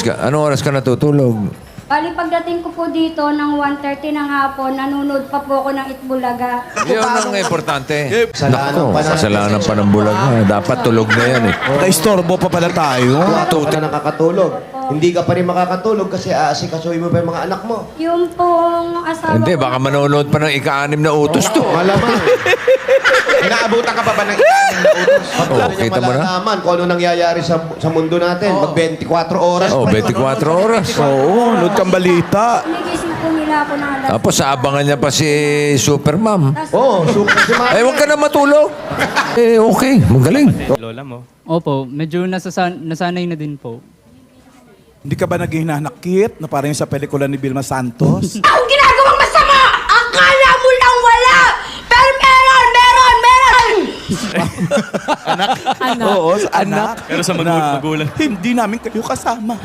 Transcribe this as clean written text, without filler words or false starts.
Anong oras ka natutulog? Bali, pagdating ko po dito ng 1:30 ng hapon, nanonood pa po ako ng Itbulaga. Yun ang importante. Kasalanan pa natin. Kasalanan pa ng bulaga. Dapat tulog na yan eh. Naistorbo pa pala tayo. Kung ka nakakatulog. Hindi ka pa rin makakatulog kasi aasikasuhin mo pa yung mga anak mo. Yung pong asawa Hindi, ko- baka manonood pa ng ika-6 na utos to. Malamang. Inaabutan ka pa ba ng ikanin na utos? Oh, kita mo na? Malalaman kung ano nangyayari sa mundo natin. Mag 24 oras. Oh, 24 oras. Oo, load kang balita. Inigising po nila ako ng alas. Tapos abangan niya pa si Supermam. Oo, super si Mami. Eh, huwag ka na matulog. Eh, okay. Magaling. Lola mo. Opo, medyo nasanay na din po. Hindi ka ba naging hinanakit na parang yung sa pelikula ni Vilma Santos? Akong ginagawang masama! Akala mo lang wala! Pero meron! Oo, sa anak. Pero sa na magulang. Hindi namin kayo kasama.